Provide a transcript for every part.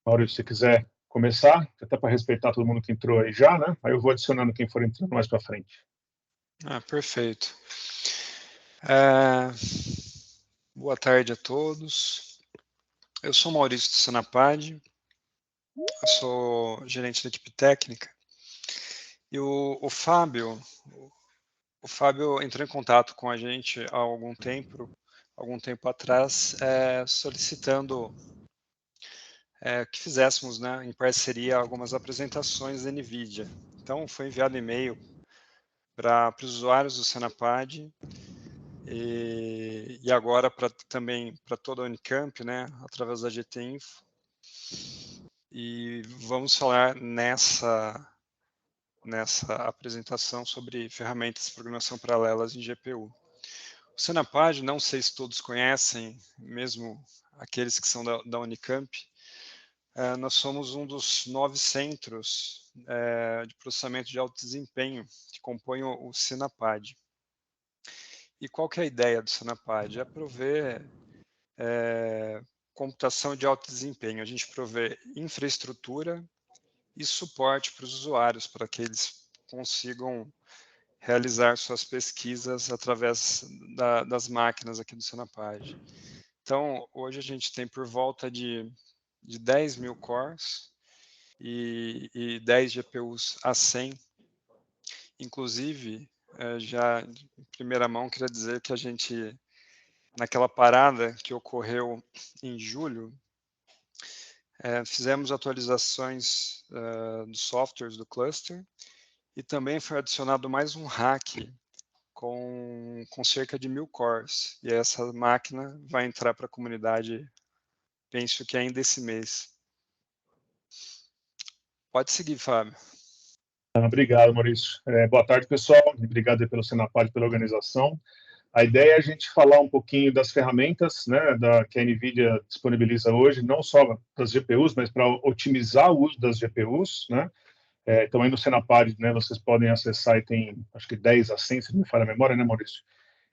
Maurício, se quiser começar, até para respeitar todo mundo que entrou aí já, né? Aí eu vou adicionando quem for entrando mais para frente. Perfeito. Boa tarde a todos. Eu sou Maurício do Senapad, eu sou gerente da equipe técnica, e o Fábio entrou em contato com a gente há algum tempo atrás, solicitando que fizéssemos, né, em parceria, algumas apresentações da NVIDIA. Então, foi enviado e-mail para os usuários do Senapad e agora também para toda a Unicamp, né, através da GT Info. E vamos falar nessa apresentação sobre ferramentas de programação paralelas em GPU. O Senapad, não sei se todos conhecem, mesmo aqueles que são da Unicamp, nós somos um dos 9 centros de processamento de alto desempenho que compõem o Senapad. E qual que é a ideia do Senapad? É prover computação de alto desempenho. A gente provê infraestrutura e suporte para os usuários, para que eles consigam realizar suas pesquisas através das máquinas aqui do Senapad. Então, hoje a gente tem por volta de 10 mil cores e 10 GPUs A100. Inclusive, já em primeira mão, queria dizer que a gente, naquela parada que ocorreu em julho, fizemos atualizações dos softwares do cluster e também foi adicionado mais um rack com cerca de 1000 cores. E essa máquina vai entrar para a comunidade, penso que ainda esse mês. Pode seguir, Fábio. Obrigado, Maurício. Boa tarde, pessoal. Obrigado pelo Senapad, pela organização. A ideia é a gente falar um pouquinho das ferramentas, né, que a NVIDIA disponibiliza hoje, não só das GPUs, mas para otimizar o uso das GPUs, né? Então, aí no Senapad, né, vocês podem acessar e tem, acho que 10 a 100, se não me falha a memória, né, Maurício?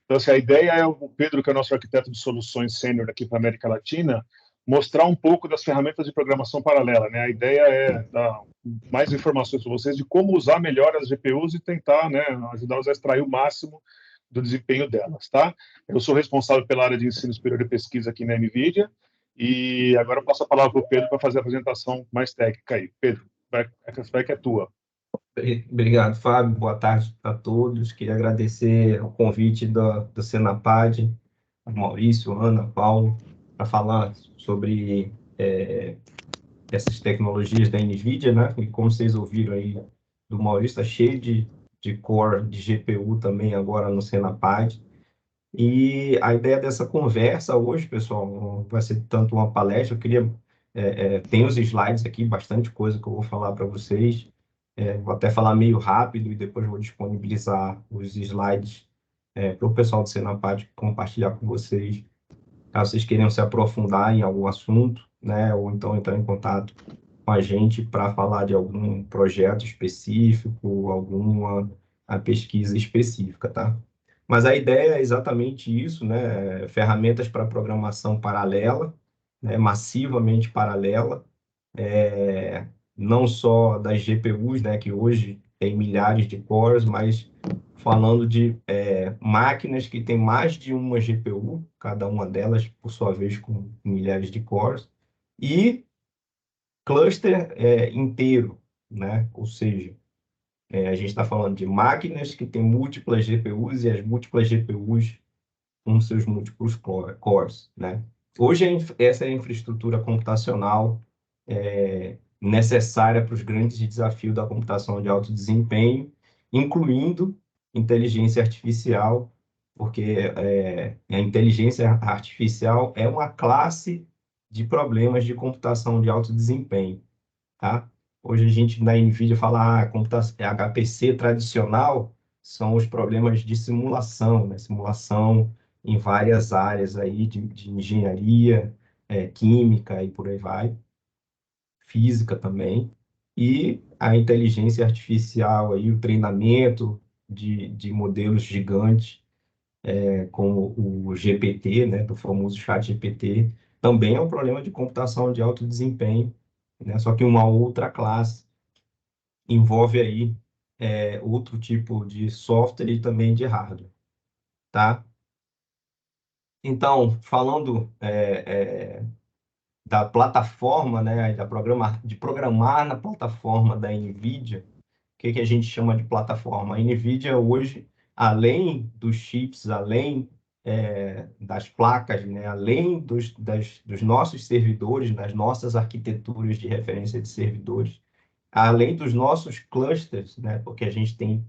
Então, assim, a ideia é o Pedro, que é o nosso arquiteto de soluções sênior aqui para a América Latina, mostrar um pouco das ferramentas de programação paralela, né? A ideia é dar mais informações para vocês de como usar melhor as GPUs e tentar, né, ajudá-los a extrair o máximo do desempenho delas, tá? Eu sou responsável pela área de ensino superior e pesquisa aqui na NVIDIA e agora eu passo a palavra para o Pedro para fazer a apresentação mais técnica aí. Pedro, vai que é tua. Obrigado, Fábio. Boa tarde a todos. Queria agradecer o convite do Senapad, Maurício, Ana, Paulo, para falar sobre essas tecnologias da NVIDIA, né? E como vocês ouviram aí do Maurício, está cheio de core de GPU também agora no Senapad. E a ideia dessa conversa hoje, pessoal, não vai ser tanto uma palestra. Eu queria... tem os slides aqui, bastante coisa que eu vou falar para vocês. Vou até falar meio rápido e depois vou disponibilizar os slides para o pessoal do Senapad compartilhar com vocês, caso vocês queiram se aprofundar em algum assunto, né, ou então entrar em contato com a gente para falar de algum projeto específico, alguma pesquisa específica, tá? Mas a ideia é exatamente isso, né, ferramentas para programação paralela, né, massivamente paralela, não só das GPUs, né, que hoje tem milhares de cores, mas falando de máquinas que têm mais de uma GPU, cada uma delas, por sua vez, com milhares de cores, e cluster inteiro, né? Ou seja, a gente está falando de máquinas que têm múltiplas GPUs e as múltiplas GPUs com seus múltiplos cores, né? Hoje, essa é a infraestrutura computacional necessária para os grandes desafios da computação de alto desempenho, incluindo inteligência artificial, porque a inteligência artificial é uma classe de problemas de computação de alto desempenho, tá? Hoje a gente na NVIDIA fala HPC tradicional são os problemas de simulação, né? Simulação em várias áreas aí de engenharia, química e por aí vai, física também, e a inteligência artificial aí, o treinamento de modelos gigantes, como o GPT, né, do famoso chat GPT, também é um problema de computação de alto desempenho, né, só que uma outra classe envolve aí outro tipo de software e também de hardware, tá? Então, falando da plataforma, né, de programar na plataforma da NVIDIA, o que a gente chama de plataforma? A NVIDIA hoje, além dos chips, além das placas, né, além dos nossos servidores, das nossas arquiteturas de referência de servidores, além dos nossos clusters, né, porque a gente tem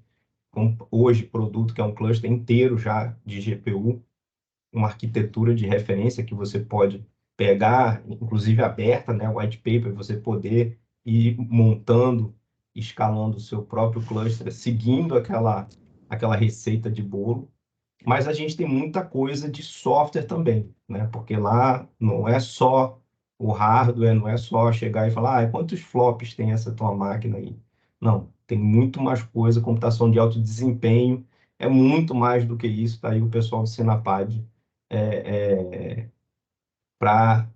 hoje produto que é um cluster inteiro já de GPU, uma arquitetura de referência que você pode pegar, inclusive aberta, né, white paper, você poder ir montando, escalando o seu próprio cluster, seguindo aquela receita de bolo. Mas a gente tem muita coisa de software também, né? Porque lá não é só o hardware, não é só chegar e falar, quantos flops tem essa tua máquina aí? Não, tem muito mais coisa, computação de alto desempenho, é muito mais do que isso, tá aí o pessoal do Senapad para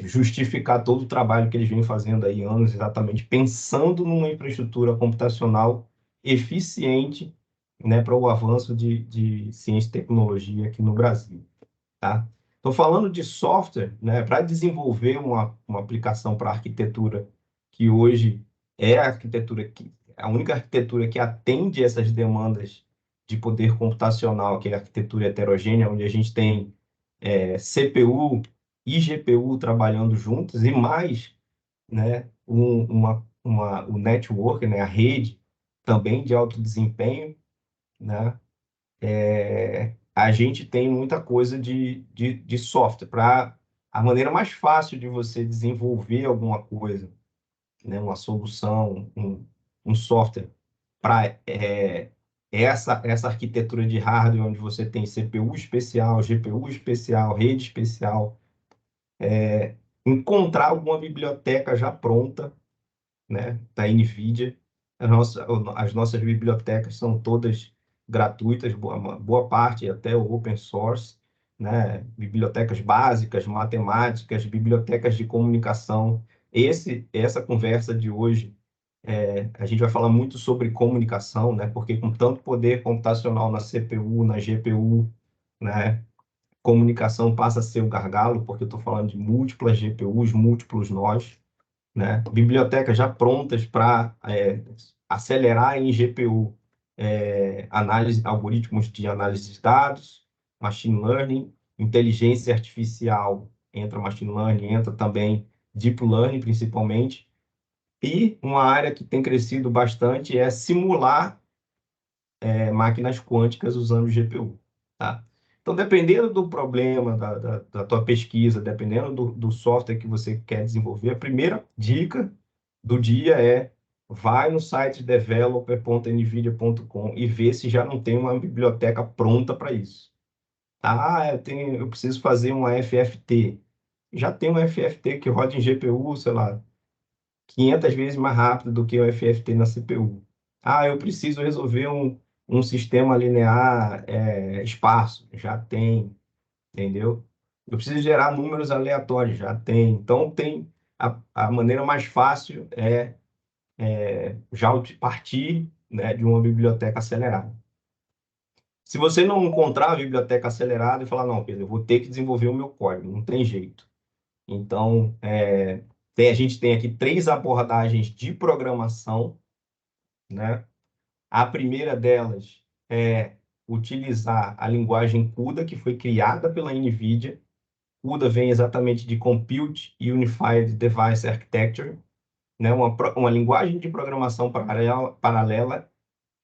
justificar todo o trabalho que eles vêm fazendo aí anos, exatamente pensando numa infraestrutura computacional eficiente, né, para o avanço de ciência e tecnologia aqui no Brasil, tá? Estou falando de software, né, para desenvolver uma aplicação para arquitetura que hoje é a única arquitetura que atende essas demandas de poder computacional, que é a arquitetura heterogênea, onde a gente tem CPU e GPU trabalhando juntos, e mais, né, o network, né, a rede também de alto desempenho, né, a gente tem muita coisa de software para a maneira mais fácil de você desenvolver alguma coisa, né, uma solução, um software para essa arquitetura de hardware onde você tem CPU especial, GPU especial, rede especial, encontrar alguma biblioteca já pronta, né, da NVIDIA. As nossas bibliotecas são todas gratuitas, boa parte até o open source, né, bibliotecas básicas, matemáticas, bibliotecas de comunicação. Essa conversa de hoje, a gente vai falar muito sobre comunicação, né, porque com tanto poder computacional na CPU, na GPU, né, comunicação passa a ser o gargalo, porque eu estou falando de múltiplas GPUs, múltiplos nós, né? Bibliotecas já prontas para acelerar em GPU, algoritmos de análise de dados, machine learning, inteligência artificial, entra machine learning, entra também deep learning, principalmente, e uma área que tem crescido bastante é simular máquinas quânticas usando GPU, tá? Então, dependendo do problema da tua pesquisa, dependendo do software que você quer desenvolver, a primeira dica do dia é vai no site developer.nvidia.com e vê se já não tem uma biblioteca pronta para isso. Eu preciso fazer uma FFT. Já tem uma FFT que roda em GPU, sei lá, 500 vezes mais rápido do que o FFT na CPU. Eu preciso resolver um sistema linear esparso. Já tem, entendeu? Eu preciso gerar números aleatórios. Já tem. Então, a maneira mais fácil já partir, né, de uma biblioteca acelerada. Se você não encontrar a biblioteca acelerada e falar, não, Pedro, eu vou ter que desenvolver o meu código, não tem jeito. Então, a gente tem aqui 3 abordagens de programação, né? A primeira delas é utilizar a linguagem CUDA, que foi criada pela NVIDIA. CUDA vem exatamente de Compute Unified Device Architecture, né? Uma linguagem de programação paralela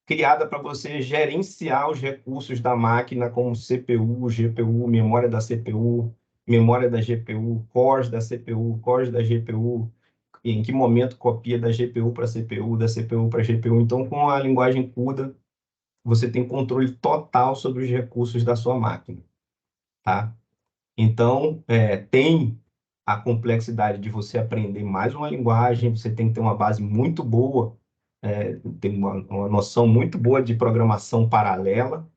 criada para você gerenciar os recursos da máquina, como CPU, GPU, memória da CPU, memória da GPU, cores da CPU, cores da GPU, em que momento copia da GPU para CPU, da CPU para GPU. Então, com a linguagem CUDA, você tem controle total sobre os recursos da sua máquina. tá? Então, tem a complexidade de você aprender mais uma linguagem, você tem que ter uma base muito boa, tem uma noção muito boa de programação paralela,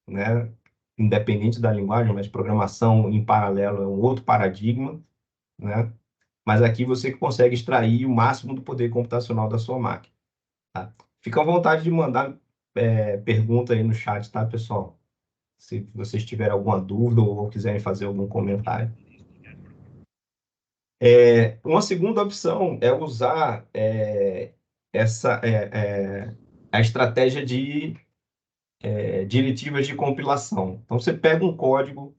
né? Independente da linguagem, mas programação em paralelo é um outro paradigma, né? Mas aqui você consegue extrair o máximo do poder computacional da sua máquina, tá? Fica à vontade de mandar pergunta aí no chat, tá, pessoal? Se vocês tiverem alguma dúvida ou quiserem fazer algum comentário. Uma segunda opção é usar a estratégia de diretivas de compilação. Então, você pega um código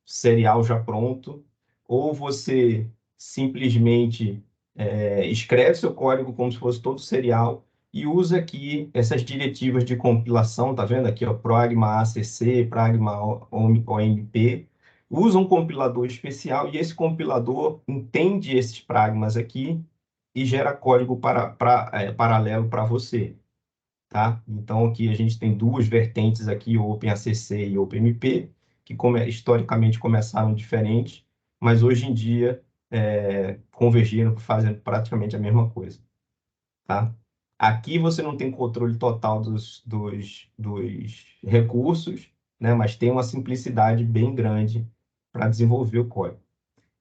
serial já pronto, ou você simplesmente escreve seu código como se fosse todo serial e usa aqui essas diretivas de compilação, tá vendo aqui, ó, pragma ACC, pragma OMP, usa um compilador especial e esse compilador entende esses pragmas aqui e gera código paralelo para você, tá? Então, aqui a gente tem duas vertentes aqui, o OpenACC e o OpenMP, que historicamente começaram diferentes, mas hoje em dia convergiram, fazendo praticamente a mesma coisa, tá? Aqui você não tem controle total dos recursos, né? Mas tem uma simplicidade bem grande para desenvolver o código.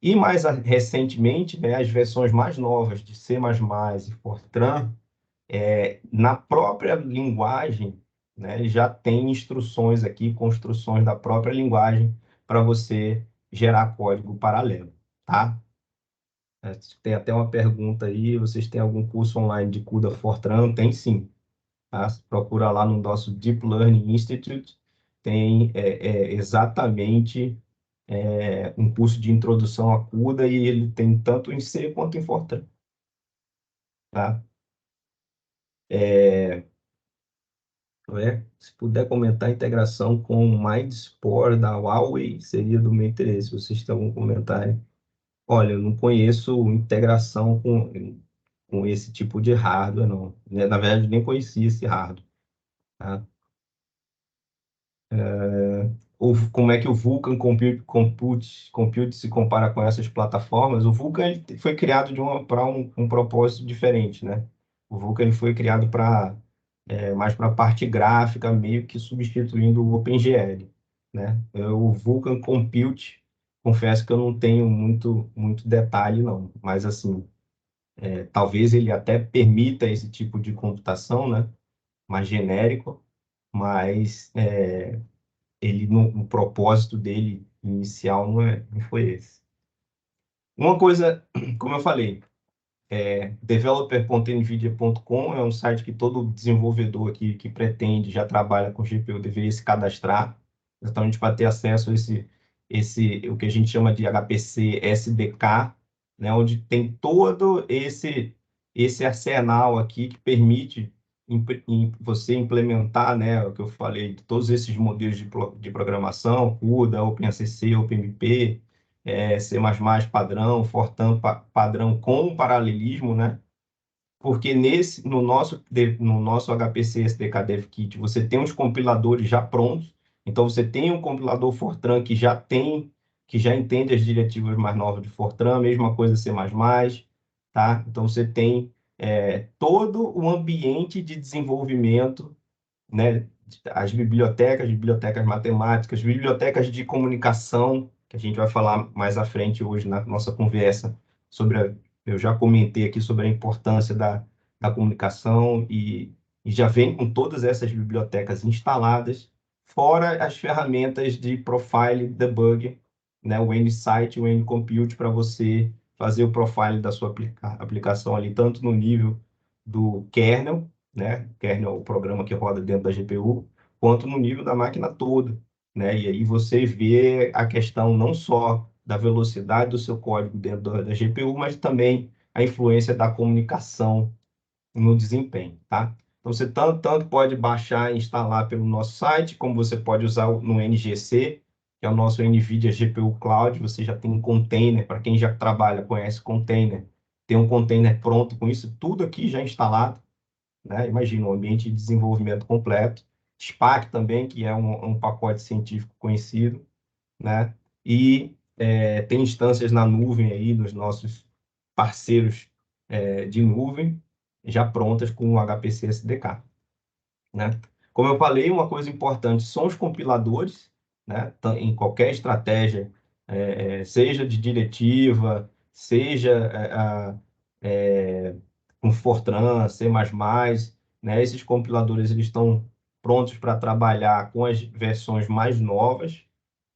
E mais recentemente, né, as versões mais novas de C++ e Fortran, na própria linguagem, né, ele já tem instruções aqui, construções da própria linguagem para você gerar código paralelo, tá? Tem até uma pergunta aí, vocês têm algum curso online de CUDA Fortran? Tem sim, tá? Procura lá no nosso Deep Learning Institute, tem exatamente um curso de introdução a CUDA e ele tem tanto em C quanto em Fortran, tá? Se puder comentar a integração com o Mindspore da Huawei, seria do meu interesse. Vocês têm algum comentário? Olha, eu não conheço integração com esse tipo de hardware, não. Na verdade, nem conhecia esse hardware, tá? Como é que o Vulkan Compute se compara com essas plataformas? O Vulkan ele foi criado para um propósito diferente, né? O Vulkan ele foi criado mais para a parte gráfica, meio que substituindo o OpenGL, né? O Vulkan Compute, confesso que eu não tenho muito detalhe, não, mas assim, talvez ele até permita esse tipo de computação, né? Mais genérico, mas o propósito dele inicial não foi esse. Uma coisa, como eu falei, developer.nvidia.com é um site que todo desenvolvedor aqui que pretende, já trabalha com GPU, deveria se cadastrar, exatamente para ter acesso a o que a gente chama de HPC SDK, né, onde tem todo esse arsenal aqui que permite você implementar, né, o que eu falei, todos esses modelos de programação, CUDA, OpenACC, OpenMP, C++ padrão, Fortran padrão com paralelismo, né? Porque no nosso HPC SDK Dev Kit, você tem os compiladores já prontos. Então, você tem um compilador Fortran que já entende as diretivas mais novas de Fortran, mesma coisa C++, tá? Então, você tem todo o ambiente de desenvolvimento, né? As bibliotecas matemáticas, bibliotecas de comunicação, que a gente vai falar mais à frente hoje na nossa conversa eu já comentei aqui sobre a importância da comunicação e já vem com todas essas bibliotecas instaladas, fora as ferramentas de profile debug, né? O NSite e o NCompute para você fazer o profile da sua aplicação ali, tanto no nível do kernel, né? Kernel é o programa que roda dentro da GPU, quanto no nível da máquina toda, né? E aí você vê a questão não só da velocidade do seu código dentro da GPU, mas também a influência da comunicação no desempenho, tá? Então, você tanto pode baixar e instalar pelo nosso site, como você pode usar no NGC, que é o nosso NVIDIA GPU Cloud. Você já tem um container, para quem já trabalha, conhece container, tem um container pronto com isso tudo aqui já instalado, né? Imagina, um ambiente de desenvolvimento completo. SPAC também, que é um pacote científico conhecido, né? E tem instâncias na nuvem aí dos nossos parceiros de nuvem, já prontas com o HPC SDK, né? Como eu falei, uma coisa importante são os compiladores, né? Em qualquer estratégia, seja de diretiva, seja com Fortran, C++, né? Esses compiladores eles estão prontos para trabalhar com as versões mais novas,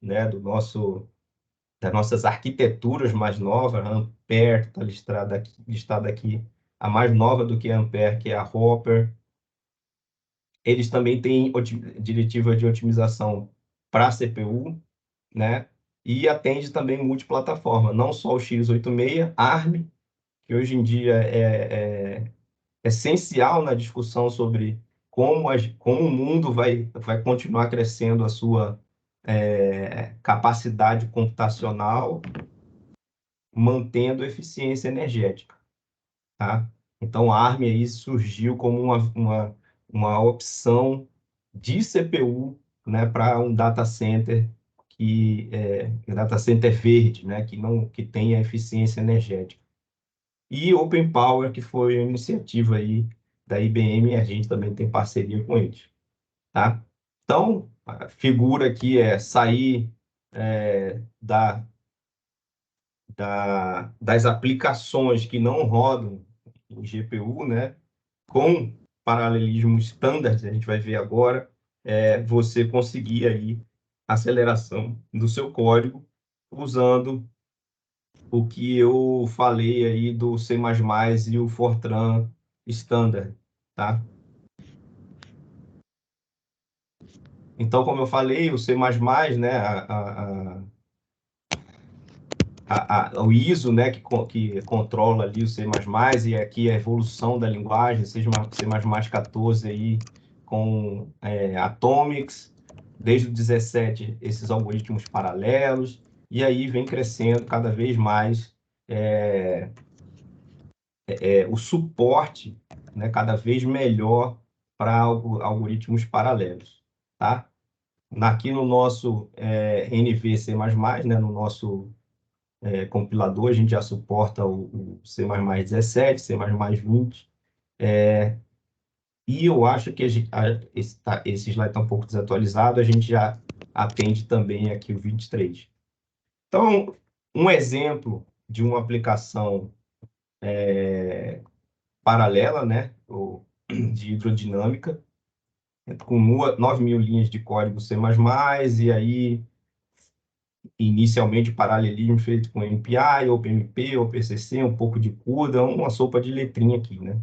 né? Das nossas arquiteturas mais novas. A Ampere está listada aqui, a mais nova do que a Ampere, que é a Hopper. Eles também têm diretiva de otimização para CPU, né? E atende também multiplataforma, não só o x86, ARM, que hoje em dia é essencial na discussão sobre como o mundo vai continuar crescendo a sua capacidade computacional, mantendo eficiência energética, tá? Então, a ARM aí surgiu como uma opção de CPU, né, para um data center data center verde, né, que tenha eficiência energética. E Open Power, que foi uma iniciativa aí da IBM, e a gente também tem parceria com eles, tá? Então, a figura aqui é sair das aplicações que não rodam em GPU, né, com paralelismo standard, a gente vai ver agora, você conseguir aí aceleração do seu código usando o que eu falei aí do C++ e o Fortran standard, tá? Então, como eu falei, o C++, né, o ISO, né, que controla ali o C++, e aqui a evolução da linguagem, seja C++ 14 aí com Atomics, desde o 17 esses algoritmos paralelos, e aí vem crescendo cada vez mais o suporte, né, cada vez melhor para algoritmos paralelos, tá? Aqui no nosso NVC++, né, no nosso compilador, a gente já suporta o C++ 17, C++ 20, e eu acho que esse slide está um pouco desatualizado, a gente já atende também aqui o 23. Então, um exemplo de uma aplicação paralela, né, de hidrodinâmica, com 9.000 linhas de código C++, e aí inicialmente paralelismo feito com MPI, OpenMP, OpenCC, um pouco de CUDA, uma sopa de letrinha aqui, né?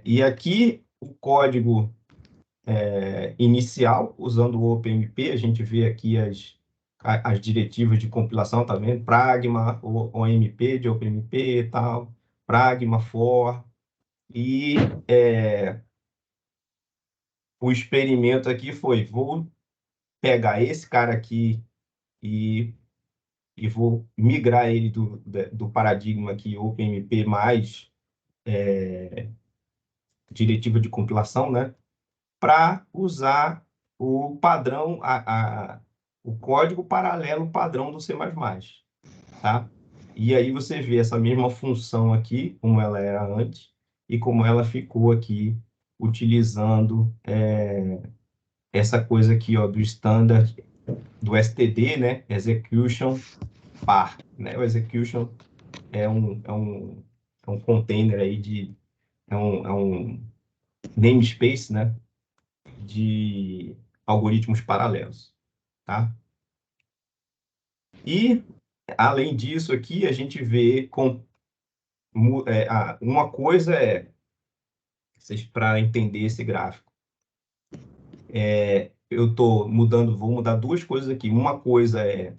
E aqui o código inicial, usando o OpenMP, a gente vê aqui as diretivas de compilação, tá vendo? Pragma, OMP de OpenMP e tal, Pragma, for, e o experimento aqui foi, vou pegar esse cara aqui e vou migrar ele do paradigma aqui OpenMP mais diretiva de compilação, né, para usar o padrão, o código paralelo padrão do C++, tá? E aí você vê essa mesma função aqui, como ela era antes, e como ela ficou aqui, utilizando essa coisa aqui, ó, do standard, do STD, né, execution par, né? O execution é um container aí é um namespace, né, de algoritmos paralelos, tá? E, além disso aqui, a gente vê uma coisa para entender esse gráfico, vou mudar duas coisas aqui. Uma coisa é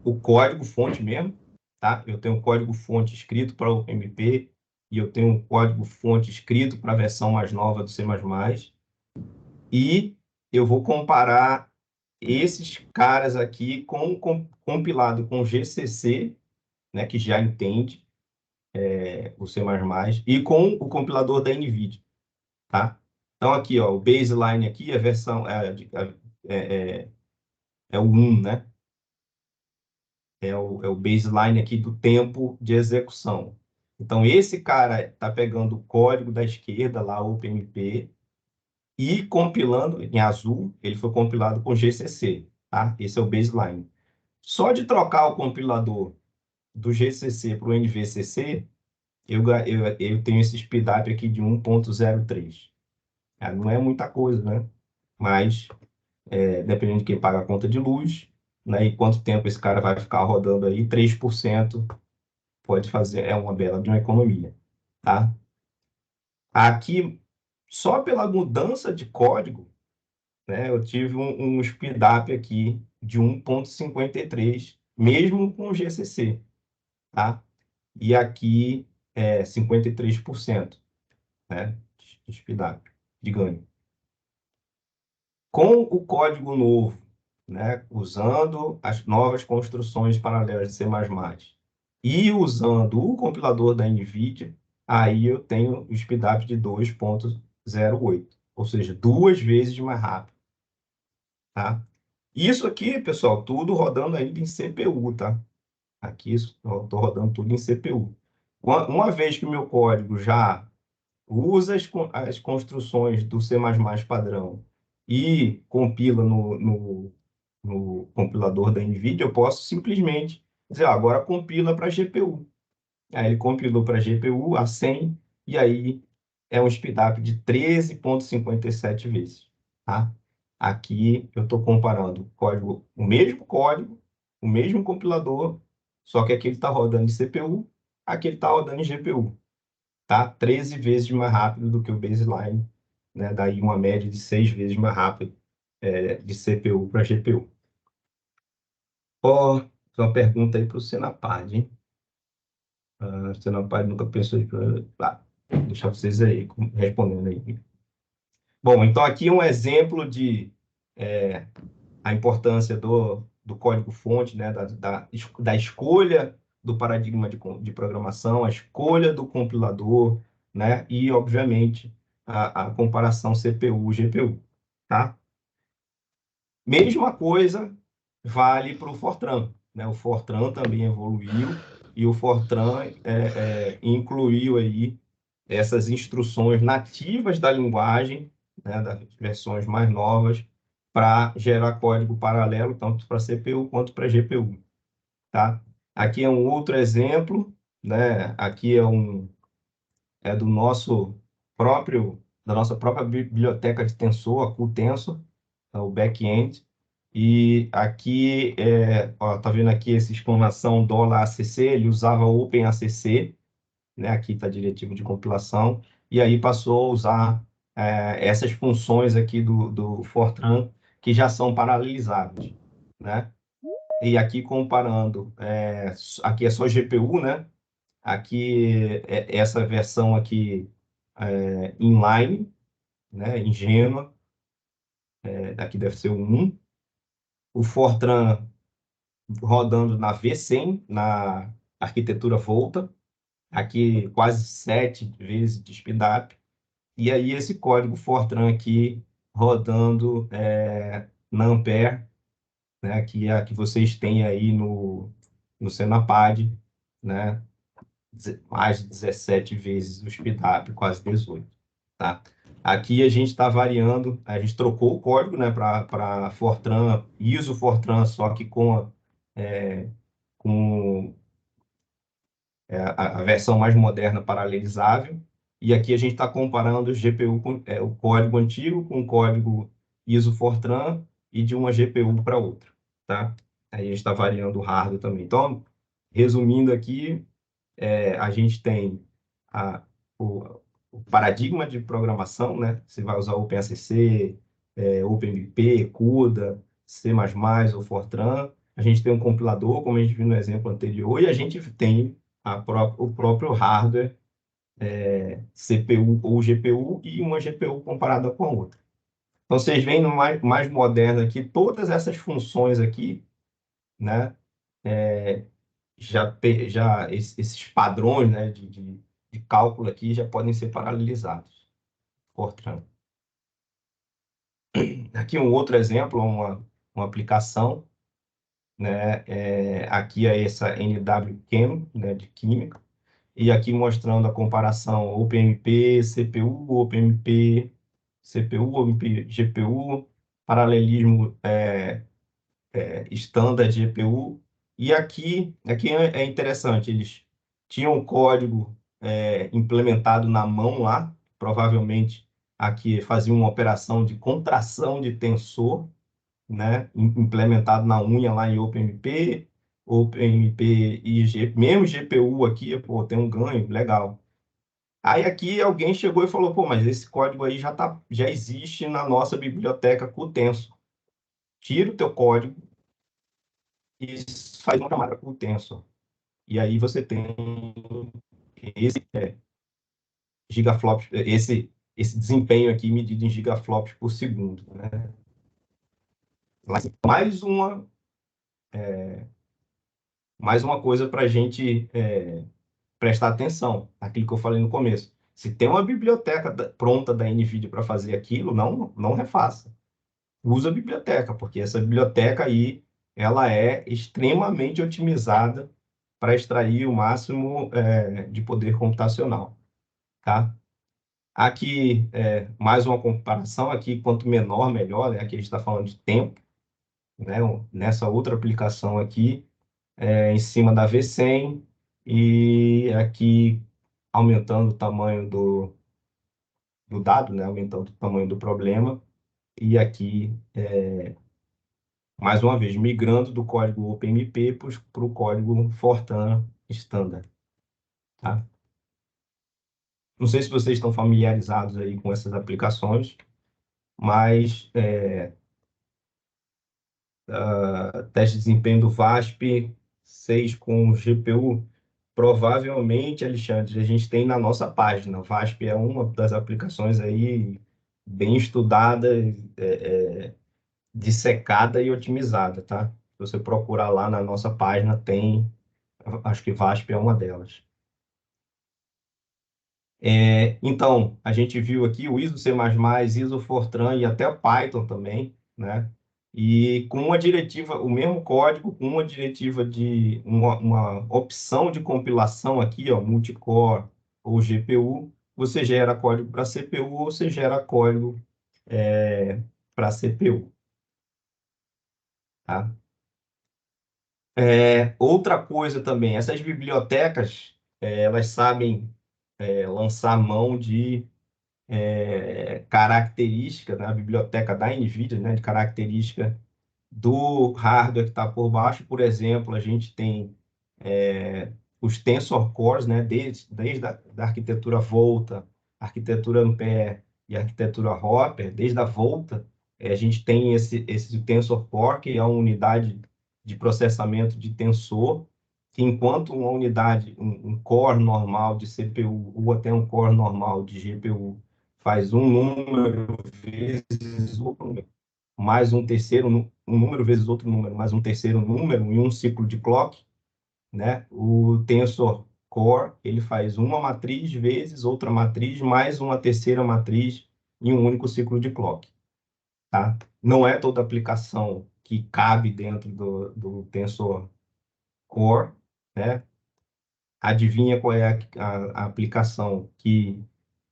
o código-fonte mesmo, tá? Eu tenho um código-fonte escrito para o MP e eu tenho um código-fonte escrito para a versão mais nova do C++. E eu vou comparar esses caras aqui compilado com GCC, né, que já entende o C++, e com o compilador da NVIDIA, tá? Então, aqui, ó, o baseline aqui, a versão é o 1, né? É o baseline aqui do tempo de execução. Então, esse cara está pegando o código da esquerda, lá, o OpenMP, e compilando, em azul, ele foi compilado com GCC, tá? Esse é o baseline. Só de trocar o compilador do GCC para o NVCC, eu tenho esse speedup aqui de 1.03. Não é muita coisa, né? Mas, dependendo de quem paga a conta de luz, né, e quanto tempo esse cara vai ficar rodando aí, 3% pode fazer, é uma bela de uma economia, tá? Aqui, só pela mudança de código, né, eu tive um speedup aqui de 1.53, mesmo com o GCC, tá? E aqui é 53%, né, de speedup, de ganho. Com o código novo, né, usando as novas construções paralelas de C++, e usando o compilador da NVIDIA, aí eu tenho o speedup de 2.08, ou seja, 2 vezes mais rápido, tá? Isso aqui, pessoal, tudo rodando ainda em CPU, tá? Aqui eu estou rodando tudo em CPU. Uma vez que o meu código já usa as construções do C++ padrão e compila no compilador da NVIDIA, eu posso simplesmente dizer, agora compila para GPU. Aí ele compilou para GPU a 100, e aí é um speedup de 13,57 vezes. Tá? Aqui eu estou comparando o mesmo compilador, só que aqui ele está rodando em CPU, aqui ele está rodando em GPU. Tá? 13 vezes mais rápido do que o baseline, né? Daí uma média de 6 vezes mais rápido de CPU para GPU. Ó, uma pergunta aí para o Senapad, hein? O Senapad nunca pensou em... Vou deixar vocês aí respondendo aí. Bom, então aqui um exemplo de a importância do código-fonte, né? Da escolha do paradigma de programação, a escolha do compilador, né? E, obviamente, a comparação CPU-GPU, tá? Mesma coisa vale para o Fortran, né? O Fortran também evoluiu e o Fortran incluiu aí essas instruções nativas da linguagem, né, das versões mais novas, para gerar código paralelo, tanto para CPU quanto para GPU. Tá? Aqui é um outro exemplo, né? Aqui é do nosso da nossa própria biblioteca de tensor, a QTensor, o back-end. E aqui, tá vendo aqui essa exclamação $ACC, ele usava OpenACC, né? Aqui está a diretiva de compilação, e aí passou a usar essas funções aqui do Fortran, que já são paralelizáveis, né? E aqui comparando, aqui é só GPU, né? Aqui, essa versão aqui inline, né? Ingênua, aqui deve ser o 1. O Fortran rodando na V100, na arquitetura Volta, aqui quase 7 vezes de speedup. E aí esse código Fortran aqui rodando na Ampere, né, que é a que vocês têm aí no Senapad, né, mais de 17 vezes o speedup, quase 18. Tá? Aqui a gente está variando, a gente trocou o código, né, para Fortran, ISO Fortran, só que com a versão mais moderna paralelizável. E aqui a gente está comparando o GPU o código antigo com o código ISO Fortran e de uma GPU para outra, tá? Aí a gente está variando o hardware também. Então, resumindo aqui, a gente tem o paradigma de programação, né? Você vai usar OpenACC, OpenMP, CUDA, C++ ou Fortran. A gente tem um compilador, como a gente viu no exemplo anterior, e a gente tem o próprio hardware, CPU ou GPU, e uma GPU comparada com a outra. Então, vocês veem no mais moderno aqui, todas essas funções aqui, né, esses padrões, né, de cálculo aqui já podem ser paralelizados. Fortran. Aqui um outro exemplo, uma aplicação, né? Aqui é essa NWChem, né, de química, e aqui mostrando a comparação OpenMP, CPU, OpenMP, CPU, OpenMP, GPU, paralelismo standard GPU. E aqui é interessante, eles tinham o código implementado na mão lá, provavelmente aqui fazia uma operação de contração de tensor, né, implementado na unha lá em OpenMP, OpenMP e mesmo GPU aqui, pô, tem um ganho legal. Aí aqui alguém chegou e falou, pô, mas esse código aí já existe na nossa biblioteca CUTensor. Tira o teu código e faz uma camada CUTensor. E aí você tem esse gigaflops, esse desempenho aqui medido em gigaflops por segundo, né? Mais uma coisa para a gente prestar atenção, aquilo que eu falei no começo. Se tem uma biblioteca pronta da NVIDIA para fazer aquilo, não refaça. Usa a biblioteca, porque essa biblioteca aí, ela é extremamente otimizada para extrair o máximo de poder computacional, tá? Aqui, mais uma comparação, aqui quanto menor, melhor, né? Aqui a gente está falando de tempo, né? Nessa outra aplicação aqui, em cima da V100, e aqui aumentando o tamanho do dado, né? Aumentando o tamanho do problema, e aqui, mais uma vez, migrando do código OpenMP para o código Fortran standard, tá? Não sei se vocês estão familiarizados aí com essas aplicações, mas teste de desempenho do VASP 6 com GPU, provavelmente, Alexandre, a gente tem na nossa página. O VASP é uma das aplicações aí bem estudada, dissecada e otimizada, tá? Se você procurar lá na nossa página, tem, acho que VASP é uma delas. Então, a gente viu aqui o ISO C++, ISO Fortran e até o Python também, né? E com uma diretiva, o mesmo código, com uma diretiva de uma opção de compilação aqui, ó, multicore ou GPU, você gera código para CPU ou você gera código para CPU, tá? Outra coisa também, essas bibliotecas, elas sabem lançar mão de característica da biblioteca da NVIDIA, né, de característica do hardware que está por baixo. Por exemplo, a gente tem os Tensor Cores, né, desde a da arquitetura Volta, arquitetura Ampere e arquitetura Hopper. Desde a Volta, a gente tem esse Tensor Core, que é uma unidade de processamento de tensor, que enquanto uma unidade, um core normal de CPU ou até um core normal de GPU faz um número vezes outro número, mais um terceiro, um número vezes outro número, mais um terceiro número em um ciclo de clock, né? O Tensor Core, ele faz uma matriz vezes outra matriz, mais uma terceira matriz em um único ciclo de clock, tá? Não é toda aplicação que cabe dentro do Tensor Core, né? Adivinha qual é a aplicação que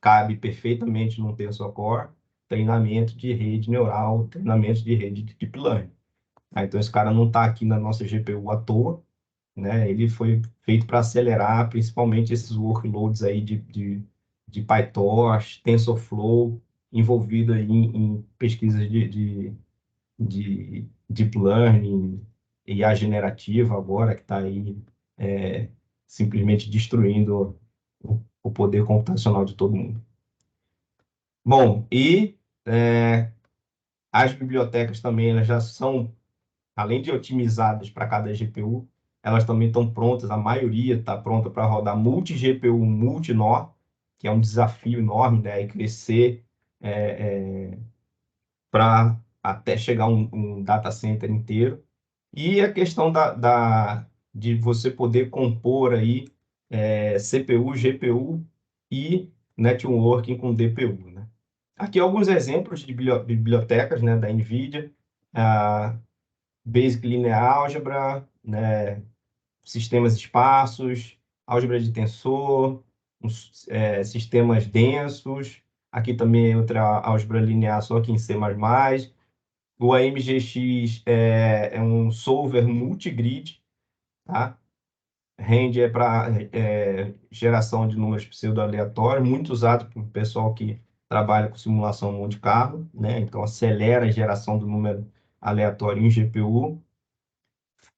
cabe perfeitamente no Tensor Core? Treinamento de rede neural, treinamento de rede de Deep Learning. Então, esse cara não está aqui na nossa GPU à toa, né? Ele foi feito para acelerar principalmente esses workloads aí de PyTorch, TensorFlow, envolvido aí em pesquisas de Deep Learning, IA generativa agora, que está aí simplesmente destruindo o poder computacional de todo mundo. Bom, e as bibliotecas também, elas já são, além de otimizadas para cada GPU, elas também estão prontas, a maioria está pronta para rodar multi-GPU, multi-NOR, que é um desafio enorme, né? E crescer para até chegar um data center inteiro. E a questão de você poder compor aí CPU, GPU e networking com DPU, né? Aqui alguns exemplos de bibliotecas, né, da NVIDIA, a Basic Linear Algebra, né, sistemas espaços, álgebra de tensor, sistemas densos. Aqui também é outra álgebra linear, só que em C++. O AMGX é um solver multigrid, tá? Range é para geração de números pseudo-aleatórios, muito usado pelo pessoal que trabalha com simulação Monte Carlo, né? Então, acelera a geração do número aleatório em GPU.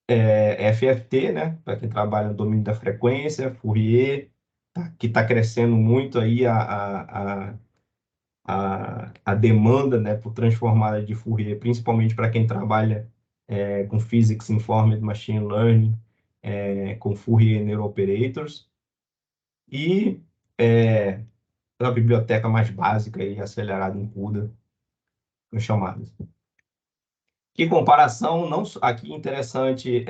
FFT, né? Para quem trabalha no domínio da frequência, Fourier, tá? Que está crescendo muito aí a demanda, né, por transformada de Fourier, principalmente para quem trabalha com Physics Informed Machine Learning, com Fourier Neural Operators, e a biblioteca mais básica e acelerada em CUDA, chamadas. Que comparação, não aqui interessante,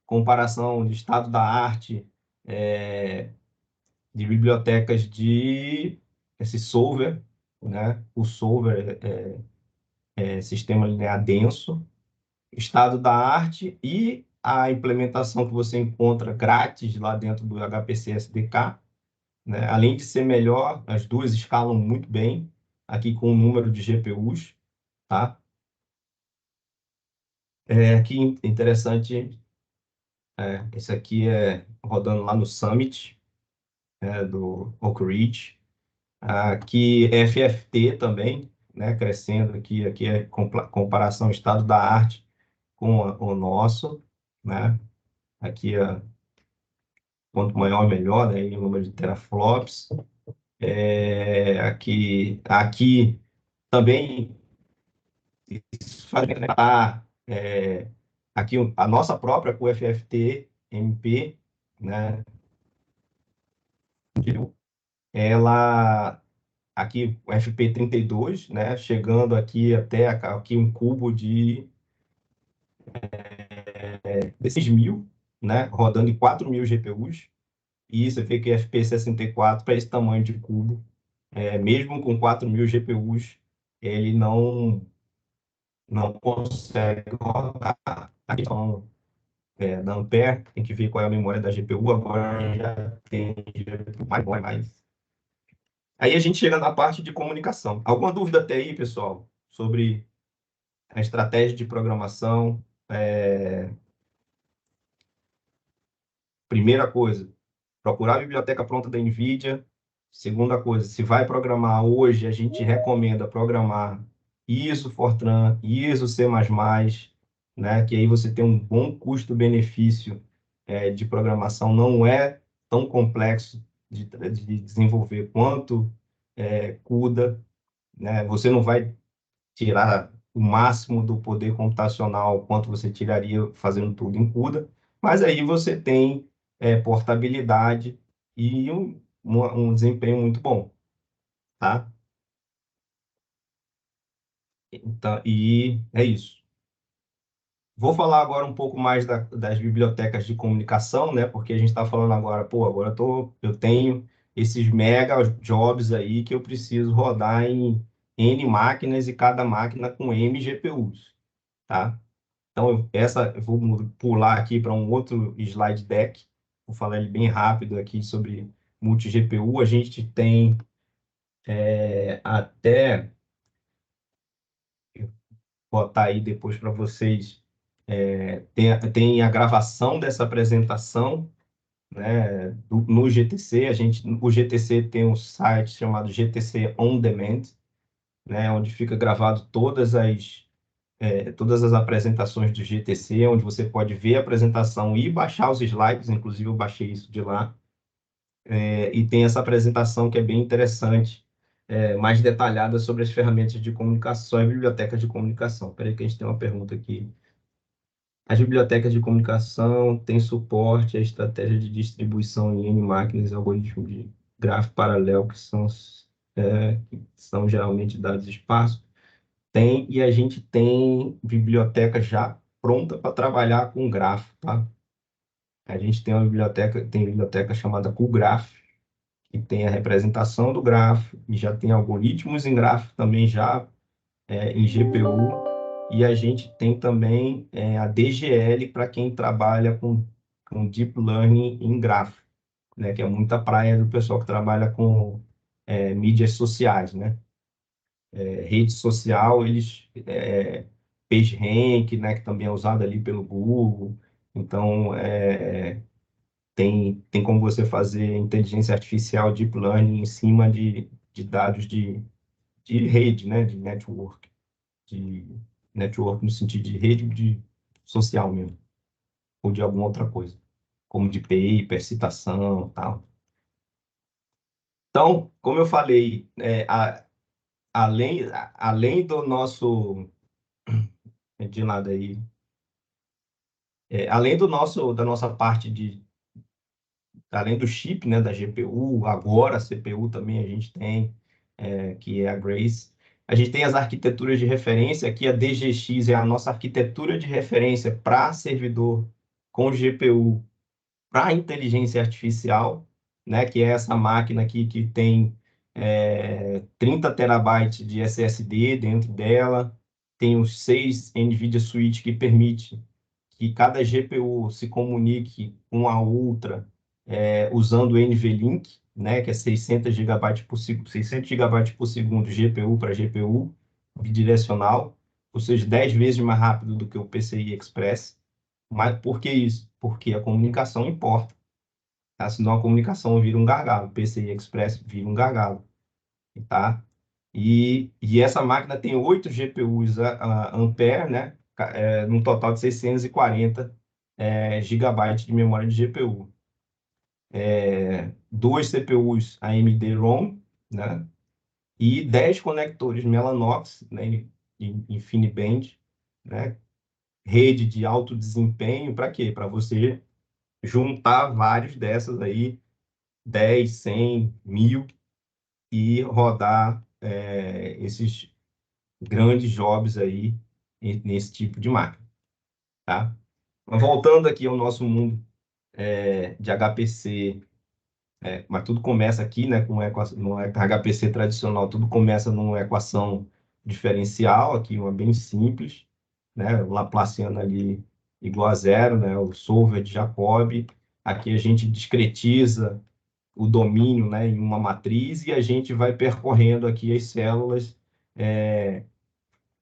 comparação de estado da arte, de bibliotecas de esse solver, né? O solver sistema linear denso, estado da arte e a implementação que você encontra grátis lá dentro do HPC SDK, né? Além de ser melhor, as duas escalam muito bem, aqui com o número de GPUs, tá? Aqui interessante, esse aqui é rodando lá no Summit, do Oak Ridge. Aqui FFT também, né, crescendo aqui é comparação estado da arte com o nosso, né? Aqui, quanto maior, melhor, né? O número de teraflops. Aqui também, isso faz lembrar, aqui a nossa própria QFFT MP, né? Ela, aqui, o FP32, né? Chegando aqui até aqui um cubo de 6.000, né? Rodando em 4.000 GPUs. E você vê que FP64 para esse tamanho de cubo, mesmo com 4.000 GPUs, ele não consegue rodar. A questão da Ampere, tem que ver qual é a memória da GPU, agora já tem mais. Aí a gente chega na parte de comunicação. Alguma dúvida até aí, pessoal, sobre a estratégia de programação? Primeira coisa, procurar a biblioteca pronta da NVIDIA. Segunda coisa, se vai programar hoje, a gente recomenda programar ISO, Fortran, ISO, C++, né? Que aí você tem um bom custo-benefício de programação. Não é tão complexo de desenvolver quanto CUDA, né? Você não vai tirar o máximo do poder computacional quanto você tiraria fazendo tudo em CUDA, mas aí você tem portabilidade e um desempenho muito bom, tá? Então, e é isso. Vou falar agora um pouco mais das bibliotecas de comunicação, né? Porque a gente está falando agora, agora eu tenho esses mega jobs aí que eu preciso rodar em N máquinas e cada máquina com M GPUs, tá? Então, eu vou pular aqui para um outro slide deck, vou falar ele bem rápido aqui sobre multi-GPU. A gente tem até botar aí depois para vocês, tem a gravação dessa apresentação, né, no GTC. O GTC tem um site chamado GTC On Demand, né, onde fica gravado todas as apresentações do GTC, onde você pode ver a apresentação e baixar os slides, inclusive eu baixei isso de lá, e tem essa apresentação que é bem interessante, mais detalhada sobre as ferramentas de comunicação e bibliotecas de comunicação. Espera aí que a gente tem uma pergunta aqui. As bibliotecas de comunicação têm suporte à estratégia de distribuição em N máquinas e algoritmos de gráfico paralelo, que são geralmente dados esparsos. Tem, e a gente tem biblioteca já pronta para trabalhar com grafo, tá? A gente tem biblioteca chamada QGraph, que tem a representação do grafo, e já tem algoritmos em grafo também já em GPU, e a gente tem também a DGL para quem trabalha com Deep Learning em grafo, né, que é muita praia do pessoal que trabalha com mídias sociais, né? Rede social, PageRank, né, que também é usado ali pelo Google. Então, tem como você fazer inteligência artificial, deep learning em cima de dados de rede, né, de network no sentido de rede de social mesmo, ou de alguma outra coisa, como de paper, citação, tal. Então, como eu falei, além do nosso de nada aí. Além da nossa parte além do chip, né, da GPU, agora a CPU também a gente tem, que é a Grace. A gente tem as arquiteturas de referência, aqui a DGX é a nossa arquitetura de referência para servidor com GPU para inteligência artificial, né, que é essa máquina aqui que tem 30 terabytes de SSD dentro dela, tem os 6 NVIDIA Switch que permite que cada GPU se comunique com a outra usando o NVLink, né, que é 600 GB por segundo, 600 GB por segundo GPU para GPU bidirecional, ou seja, 10 vezes mais rápido do que o PCI Express. Mas por que isso? Porque a comunicação importa. Tá? Senão a comunicação vira um gargalo, o PCI Express vira um gargalo. Tá? E essa máquina tem 8 GPUs Ampere, né? Num total de 640 gigabytes de memória de GPU. Duas CPUs AMD ROM, né? E 10 conectores Mellanox, né? InfiniBand, né? Rede de alto desempenho, para quê? Para você juntar vários dessas aí, 10, 100, 1000, e rodar esses grandes jobs aí nesse tipo de máquina, tá? Mas voltando aqui ao nosso mundo de HPC, mas tudo começa aqui, né, no HPC tradicional, tudo começa numa equação diferencial, aqui uma bem simples, né, o Laplaciano ali igual a zero, né, o solver de Jacobi. Aqui a gente discretiza o domínio, né, em uma matriz e a gente vai percorrendo aqui as células.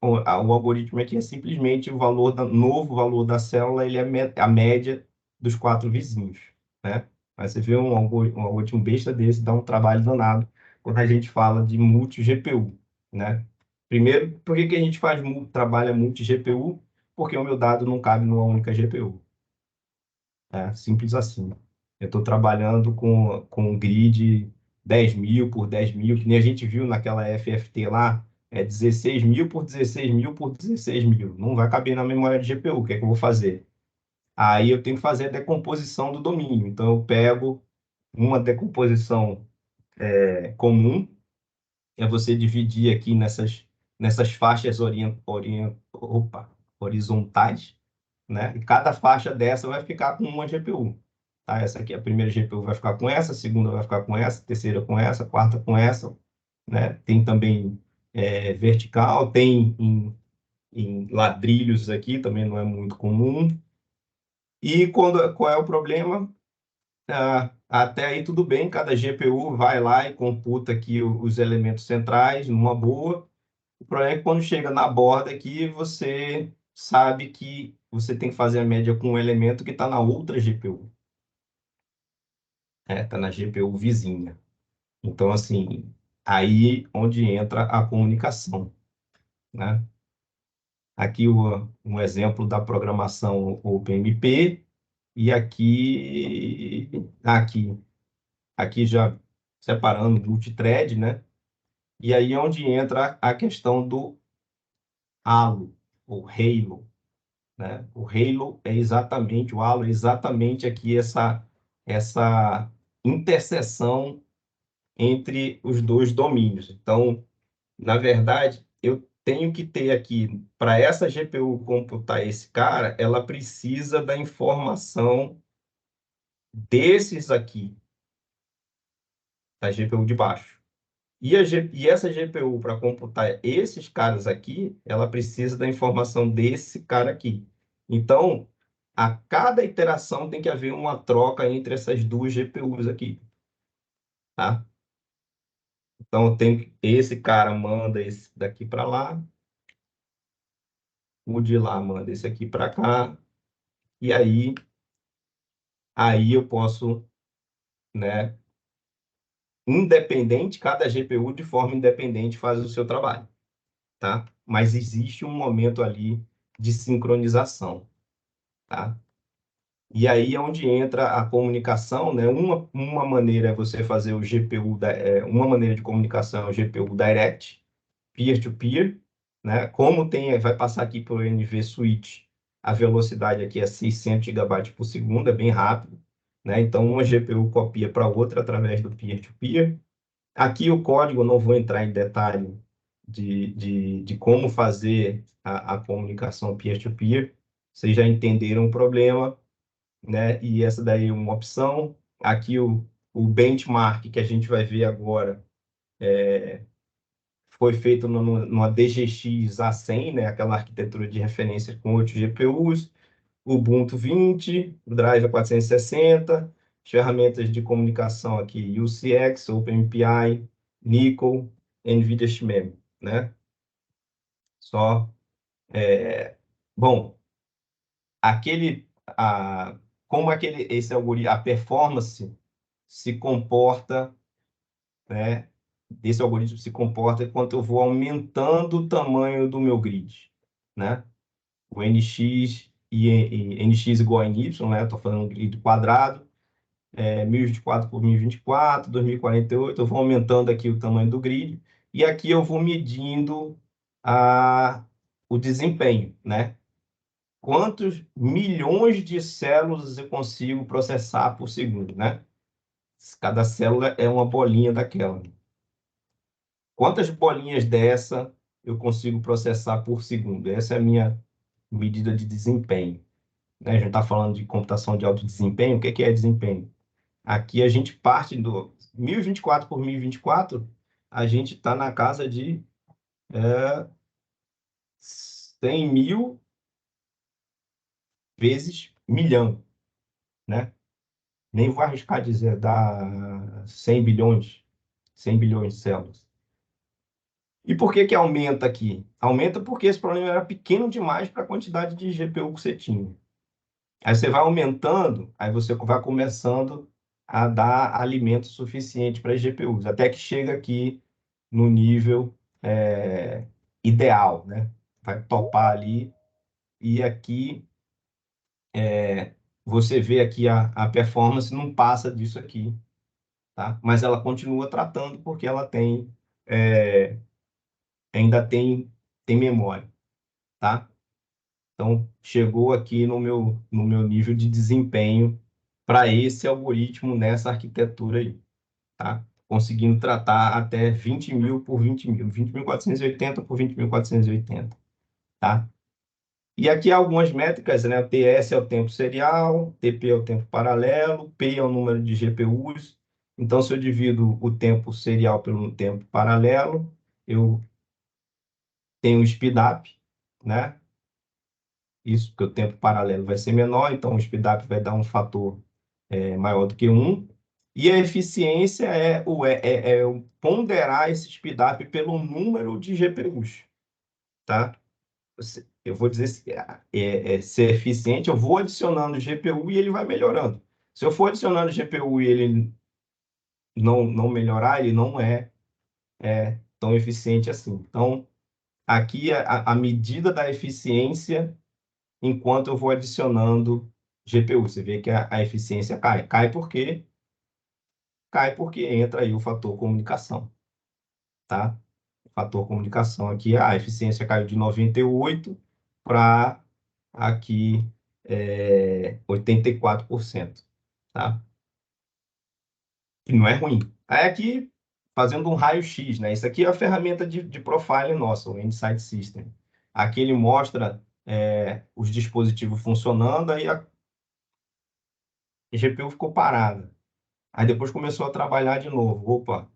O algoritmo aqui é simplesmente o novo valor da célula, ele é a média dos 4 vizinhos, né? Mas você vê um algoritmo besta desse, dá um trabalho danado quando a gente fala de multi-GPU, né? Primeiro, por que a gente trabalha multi-GPU? Porque o meu dado não cabe numa única GPU. Simples assim. Eu estou trabalhando com um grid 10.000 por 10.000, que nem a gente viu naquela FFT lá, 16.000 por 16.000 por 16.000. Não vai caber na memória de GPU. O que é que eu vou fazer? Aí eu tenho que fazer a decomposição do domínio. Então, eu pego uma decomposição comum, é você dividir aqui nessas faixas horizontais, né? E cada faixa dessa vai ficar com uma GPU. Tá? Essa aqui, a primeira GPU vai ficar com essa, a segunda vai ficar com essa, a terceira com essa, a quarta com essa, né? Tem também vertical, tem em ladrilhos aqui, também não é muito comum. E qual é o problema? Até aí tudo bem, cada GPU vai lá e computa aqui os elementos centrais numa boa. O problema é que quando chega na borda aqui, você sabe que você tem que fazer a média com um elemento que está na outra GPU. Está na GPU vizinha. Então, assim, aí onde entra a comunicação, né? Aqui um exemplo da programação OpenMP, e aqui já separando multithread, né? E aí é onde entra a questão do halo, ou halo, né? O halo o halo é exatamente aqui essa interseção entre os dois domínios. Então, na verdade, eu tenho que ter aqui, para essa GPU computar esse cara, ela precisa da informação desses aqui. da GPU de baixo. E essa GPU, para computar esses caras aqui, ela precisa da informação desse cara aqui. Então, a cada iteração tem que haver uma troca entre essas duas GPUs aqui. Tá? Então, esse cara manda esse daqui para lá, o de lá manda esse aqui para cá, e aí eu posso, né, independente, cada GPU de forma independente faz o seu trabalho, tá? Mas existe um momento ali de sincronização, tá? E aí é onde entra a comunicação, né? Uma maneira é você fazer o GPU, uma maneira de comunicação é o GPU Direct, peer-to-peer, né? Como vai passar aqui pelo NVSwitch, a velocidade aqui é 600 GB por segundo, é bem rápido, né? Então, uma GPU copia para outra através do peer-to-peer. Aqui o código, eu não vou entrar em detalhe de como fazer a comunicação peer-to-peer, vocês já entenderam o problema, né? E essa daí é uma opção. Aqui o benchmark que a gente vai ver agora foi feito numa DGX A100, né? Aquela arquitetura de referência com 8 GPUs, Ubuntu 20, o Drive 460, ferramentas de comunicação aqui, UCX, OpenMPI, Nickel, NVIDIA Shmem, né? Só, bom, como esse algoritmo, a performance se comporta, né? Esse algoritmo se comporta enquanto eu vou aumentando o tamanho do meu grid, né? O NX e NX igual a Y, né? Estou falando um grid quadrado, 1024 por 1024, 2048, eu vou aumentando aqui o tamanho do grid, e aqui eu vou medindo o desempenho, né? Quantos milhões de células eu consigo processar por segundo, né? Cada célula é uma bolinha daquela. Quantas bolinhas dessa eu consigo processar por segundo? Essa é a minha medida de desempenho, né? A gente está falando de computação de alto desempenho. O que é desempenho? Aqui a gente parte do 1024 por 1024, a gente está na casa de 100 mil vezes milhão, né? Nem vou arriscar dizer, dá 100 bilhões de células. E por que aumenta aqui? Aumenta porque esse problema era pequeno demais para a quantidade de GPU que você tinha. Aí você vai aumentando, aí você vai começando a dar alimento suficiente para as GPUs, até que chega aqui no nível ideal, né? Vai topar ali, e aqui você vê aqui a performance não passa disso aqui, tá? Mas ela continua tratando porque ela ainda tem memória, tá? Então, chegou aqui no meu nível de desempenho para esse algoritmo nessa arquitetura aí, tá? Conseguindo tratar até 20 mil por 20 mil, 20.480 por 20.480, tá? E aqui algumas métricas, né? O TS é o tempo serial, TP é o tempo paralelo, P é o número de GPUs. Então, se eu divido o tempo serial pelo tempo paralelo, eu tenho o speedup, né? Isso, porque o tempo paralelo vai ser menor, então o speedup vai dar um fator maior do que 1. E a eficiência é ponderar esse speedup pelo número de GPUs, tá? Eu vou dizer ser eficiente, eu vou adicionando GPU e ele vai melhorando. Se eu for adicionando GPU e ele não melhorar, ele não é tão eficiente assim. Então, aqui a medida da eficiência enquanto eu vou adicionando GPU. Você vê que a eficiência cai. Cai por quê? Cai porque entra aí o fator comunicação, tá? O fator comunicação aqui, a eficiência caiu de 98 para aqui 84%, tá? E não é ruim. Aí aqui, fazendo um raio-x, né? Isso aqui é a ferramenta de profile nossa, o Insight System. Aqui ele mostra os dispositivos funcionando, aí a GPU ficou parada. Aí depois começou a trabalhar de novo. Opa,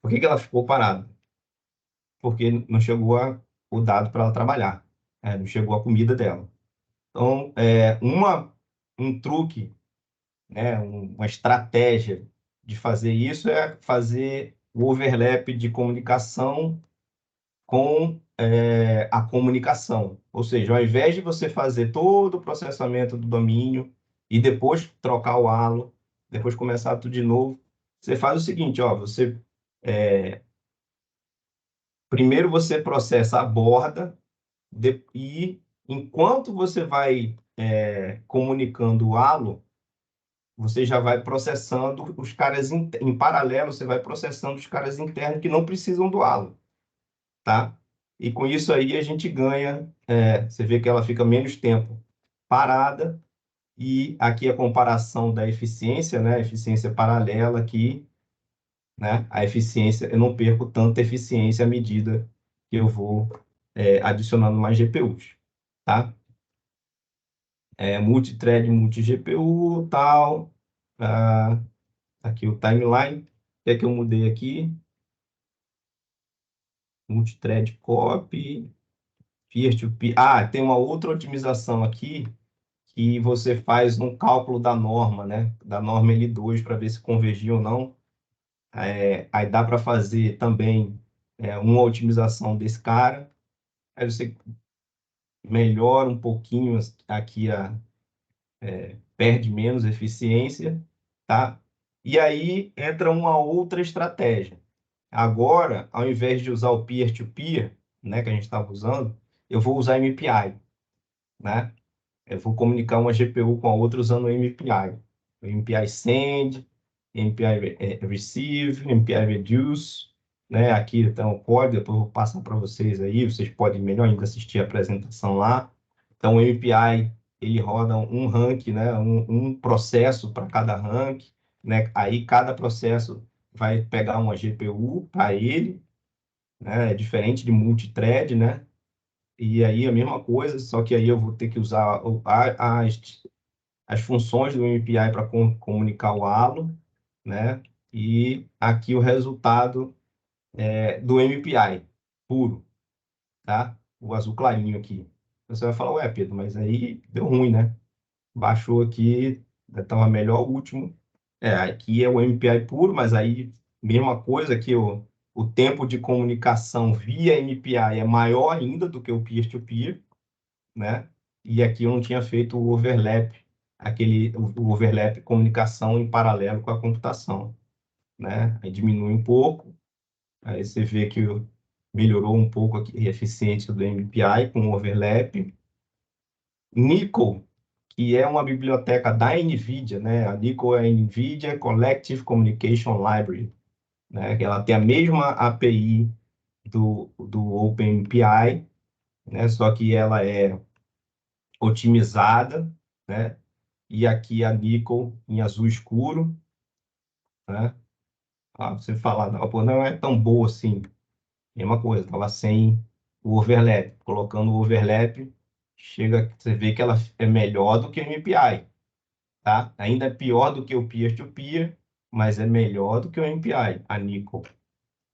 por que ela ficou parada? Porque não chegou o dado para ela trabalhar, não chegou a comida dela. Então, um truque, né, uma estratégia de fazer isso é fazer o overlap de comunicação com a comunicação. Ou seja, ao invés de você fazer todo o processamento do domínio e depois trocar o halo, depois começar tudo de novo, você faz o seguinte, ó, primeiro você processa a borda e enquanto você vai comunicando o halo, você já vai processando os caras em paralelo, você vai processando os caras internos que não precisam do halo, tá? E com isso aí a gente ganha, você vê que ela fica menos tempo parada, e aqui a comparação da eficiência, né? Eficiência paralela aqui, né? A eficiência, eu não perco tanta eficiência à medida que eu vou adicionando mais GPUs, tá? Multithread, multi-GPU, tal. Aqui o timeline. O que é que eu mudei aqui? Multithread copy, peer-to-peer. Tem uma outra otimização aqui que você faz um cálculo da norma, né? Da norma L2 para ver se convergia ou não. Aí dá para fazer também uma otimização desse cara. Aí você melhora um pouquinho aqui, perde menos eficiência, tá? E aí entra uma outra estratégia. Agora, ao invés de usar o peer-to-peer, né, que a gente estava usando, eu vou usar MPI, né? Eu vou comunicar uma GPU com a outra usando o MPI. O MPI send, MPI receive, MPI reduce, né? Aqui então o código, depois eu vou passar para vocês aí, vocês podem melhor ainda assistir a apresentação lá. Então o MPI, ele roda um rank, né? Um processo para cada rank, né? Aí cada processo vai pegar uma GPU para ele, né? É diferente de multithread, né? E aí a mesma coisa, só que aí eu vou ter que usar as funções do MPI para comunicar o halo, né? E aqui o resultado do MPI puro, tá? O azul clarinho aqui. Você vai falar, ué, Pedro, mas aí deu ruim, né? Baixou aqui, estava melhor o último. Aqui é o MPI puro, mas aí mesma coisa que o tempo de comunicação via MPI é maior ainda do que o peer-to-peer, né? E aqui eu não tinha feito o overlap, o overlap comunicação em paralelo com a computação, né? Aí diminui um pouco, aí você vê que melhorou um pouco aqui a eficiência do MPI com o overlap. NCCL, que é uma biblioteca da NVIDIA, né? A NCCL é a NVIDIA Collective Communication Library, né? Ela tem a mesma API do OpenMPI, né? Só que ela é otimizada, né? E aqui a níquel em azul escuro, né? Você fala, não, pô, não é tão boa assim. Mesma coisa, estava sem o overlap. Colocando o overlap, você vê que ela é melhor do que o MPI, tá? Ainda é pior do que o peer-to-peer, mas é melhor do que o MPI, a níquel.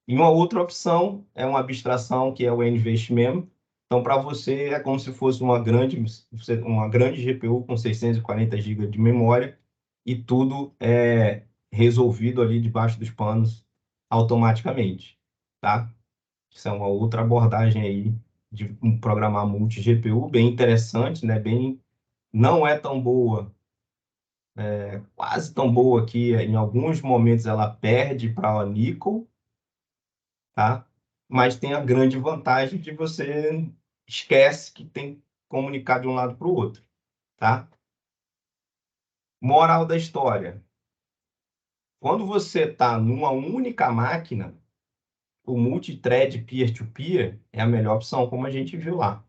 E uma outra opção é uma abstração que é o NVSTMEM. Então, para você, é como se fosse uma grande GPU com 640 GB de memória e tudo é resolvido ali debaixo dos panos automaticamente, tá? Isso é uma outra abordagem aí de programar multi-GPU, bem interessante, né? Não é tão boa, quase tão boa que em alguns momentos ela perde para a níquel, tá? Mas tem a grande vantagem de você esquece que tem que comunicar de um lado para o outro, tá? Moral da história. Quando você está numa única máquina, o multithread peer-to-peer é a melhor opção, como a gente viu lá.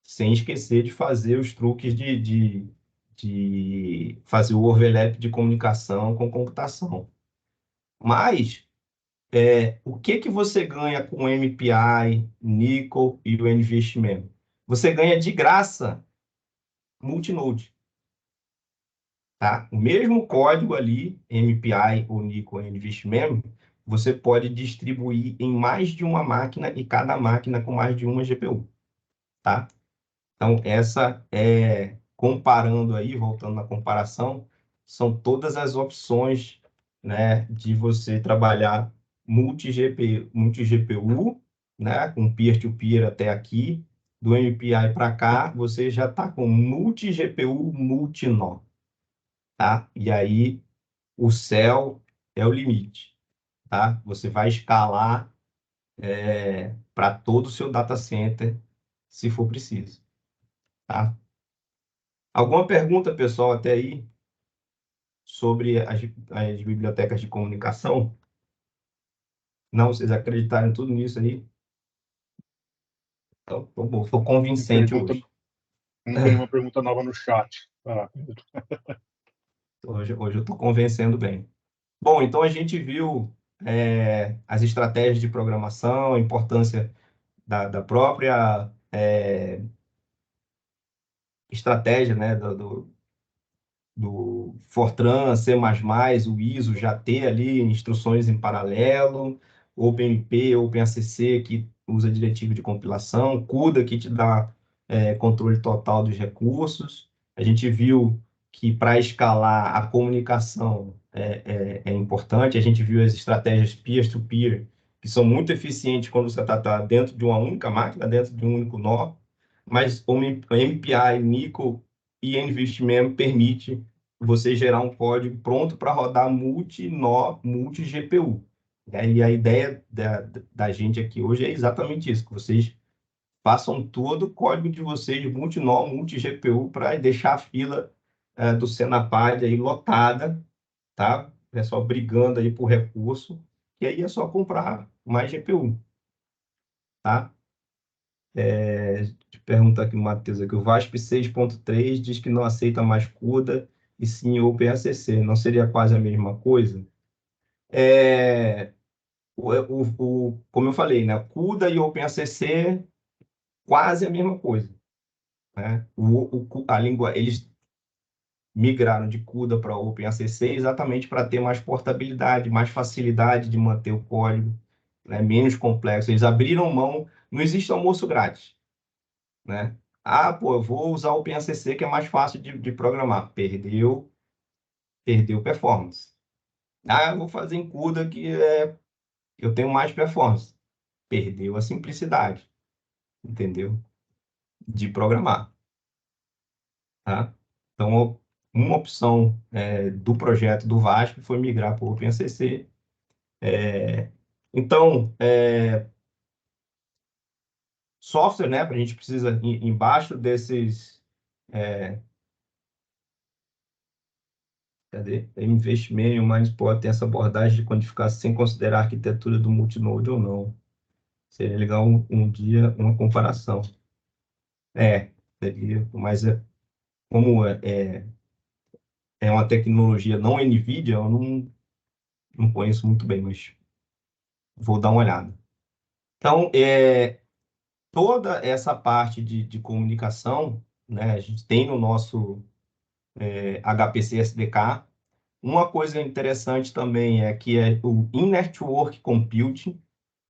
Sem esquecer de fazer os truques de fazer o overlap de comunicação com computação. Mas o que você ganha com o MPI, NCCL e o NVSTMEM? Você ganha de graça multinode. tá? O mesmo código ali, MPI ou NIC ou NVIST-MEM, você pode distribuir em mais de uma máquina e cada máquina com mais de uma GPU, tá? Então, essa é, comparando aí, voltando na comparação, são todas as opções, né, de você trabalhar multi-GPU, né, com peer-to-peer até aqui, do MPI para cá, você já está com multi-GPU, multi-nó, tá? E aí, o céu é o limite, tá? Você vai escalar para todo o seu data center, se for preciso, tá? Alguma pergunta, pessoal, até aí, sobre as bibliotecas de comunicação? Não, vocês acreditaram tudo nisso aí? Então, tô bom, foi convincente hoje. Não tem nenhuma pergunta nova no chat. Ah, Hoje eu estou convencendo bem. Bom, então a gente viu as estratégias de programação, a importância da própria estratégia, né, do Fortran, C++, o ISO já ter ali instruções em paralelo, OpenMP, OpenACC, que usa diretivo de compilação, CUDA, que te dá controle total dos recursos. A gente viu que para escalar a comunicação é importante, a gente viu as estratégias peer-to-peer, que são muito eficientes quando você está dentro de uma única máquina, dentro de um único nó, mas o MPI, NICO e NVIST-MEM permite você gerar um código pronto para rodar multi-nó, multi-GPU. E a ideia da gente aqui hoje é exatamente isso, que vocês façam todo o código de vocês multi-nó, multi-GPU para deixar a fila do Senapad aí lotada, tá? O pessoal brigando aí por recurso, e aí é só comprar mais GPU, tá? Deixa eu perguntar aqui o Matheus, aqui, o VASP 6.3 diz que não aceita mais CUDA e sim OpenACC. Não seria quase a mesma coisa? Como eu falei, né? CUDA e OpenACC quase a mesma coisa, né? A língua, eles migraram de CUDA para OpenACC exatamente para ter mais portabilidade, mais facilidade de manter o código, né? Menos complexo. Eles abriram mão, não existe almoço grátis, né? Ah, pô, eu vou usar o OpenACC que é mais fácil de programar. Perdeu performance. Ah, eu vou fazer em CUDA que eu tenho mais performance. Perdeu a simplicidade, entendeu? De programar, tá? Então, uma opção do projeto do Vasco foi migrar para o OpenACC. Então, software, né? A gente precisa, embaixo desses... Cadê? Investimento, mas pode ter essa abordagem de quantificar sem considerar a arquitetura do multinode ou não. Seria legal um dia uma comparação. Seria, mas como é uma tecnologia não NVIDIA, eu não conheço muito bem, mas vou dar uma olhada. Então, toda essa parte de comunicação, né, a gente tem no nosso HPC SDK. Uma coisa interessante também é que é o In-Network Computing,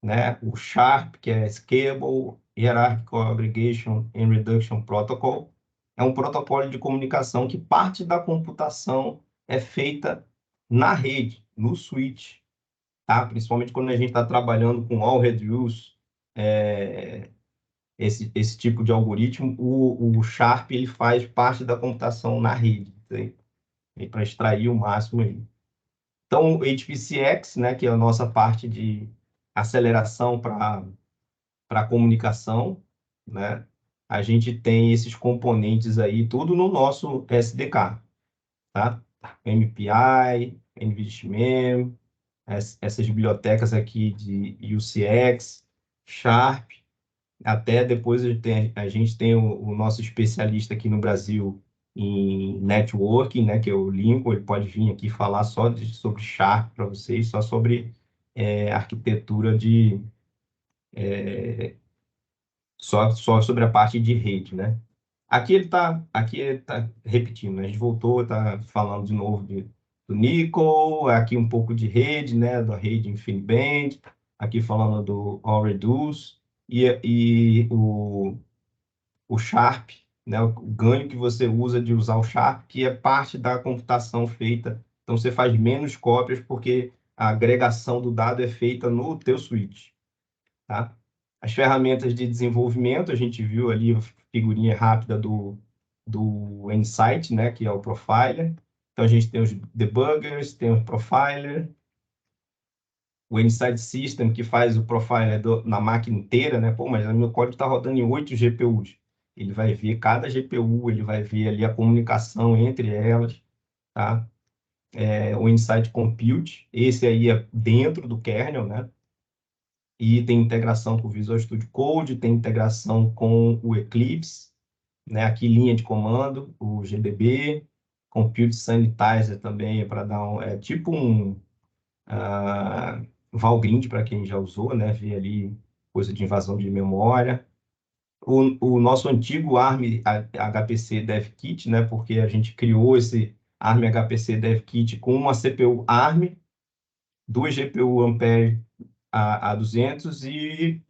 né, o SHARP, que é Scalable Hierarchical Aggregation and Reduction Protocol, é um protocolo de comunicação que parte da computação é feita na rede, no switch, tá? Principalmente quando a gente está trabalhando com all-reduce, esse tipo de algoritmo, o SHARP ele faz parte da computação na rede, para extrair o máximo aí. Então, o HPCX, né, que é a nossa parte de aceleração para comunicação, né? A gente tem esses componentes aí, tudo no nosso SDK, tá? MPI, NVIDIA, essas bibliotecas aqui de UCX, Sharp, até depois a gente tem o nosso especialista aqui no Brasil em networking, né, que é o Lincoln, ele pode vir aqui falar só sobre Sharp para vocês, só sobre arquitetura só sobre a parte de rede, né? Aqui ele tá repetindo, né? A gente voltou, está falando de novo do Nickel, aqui um pouco de rede, né? Da rede InfiniBand, aqui falando do AllReduce e o Sharp, né? O ganho que você usa de usar o Sharp, que é parte da computação feita. Então, você faz menos cópias porque a agregação do dado é feita no teu switch, tá? As ferramentas de desenvolvimento, a gente viu ali a figurinha rápida do Insight, né, que é o Profiler. Então, a gente tem os debuggers, tem o Profiler, o Insight System, que faz o Profiler na máquina inteira, né? Pô, mas o meu código está rodando em 8 GPUs. Ele vai ver cada GPU, ele vai ver ali a comunicação entre elas, tá? O Insight Compute, esse aí é dentro do kernel, né? E tem integração com o Visual Studio Code, tem integração com o Eclipse, né? Aqui linha de comando, o GDB, Compute Sanitizer também é para dar é tipo um Valgrind para quem já usou, né? Vê ali coisa de invasão de memória. O nosso antigo ARM HPC Dev Kit, né? Porque a gente criou esse ARM HPC Dev Kit com uma CPU ARM, duas GPU Ampere A200 e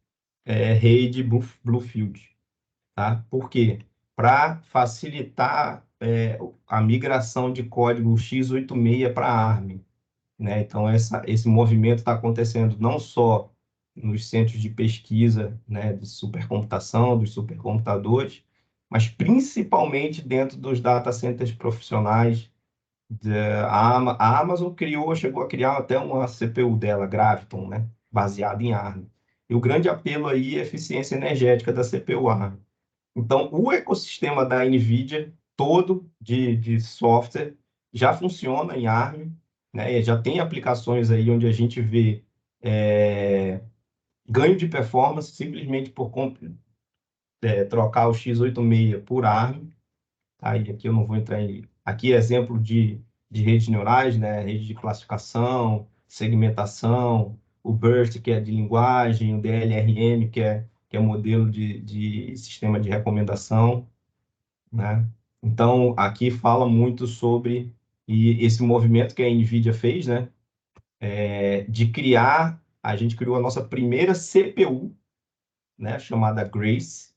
rede Bluefield, tá? Por quê? Para facilitar a migração de código x86 para ARM, né? Então, esse movimento está acontecendo não só nos centros de pesquisa, né, de supercomputação, dos supercomputadores, mas principalmente dentro dos data centers profissionais. A Amazon chegou a criar até uma CPU dela, Graviton, né, baseada em ARM. E o grande apelo aí é a eficiência energética da CPU ARM. Então, o ecossistema da NVIDIA todo de software já funciona em ARM, né? Já tem aplicações aí onde a gente vê ganho de performance simplesmente por trocar o x86 por ARM. Aí aqui eu não vou entrar em... Aqui é exemplo de redes neurais, né? Rede de classificação, segmentação, o BERT, que é de linguagem, o DLRM, que é modelo de sistema de recomendação, né? Então, aqui fala muito sobre esse movimento que a NVIDIA fez, né? De criar, a gente criou a nossa primeira CPU, né? Chamada Grace,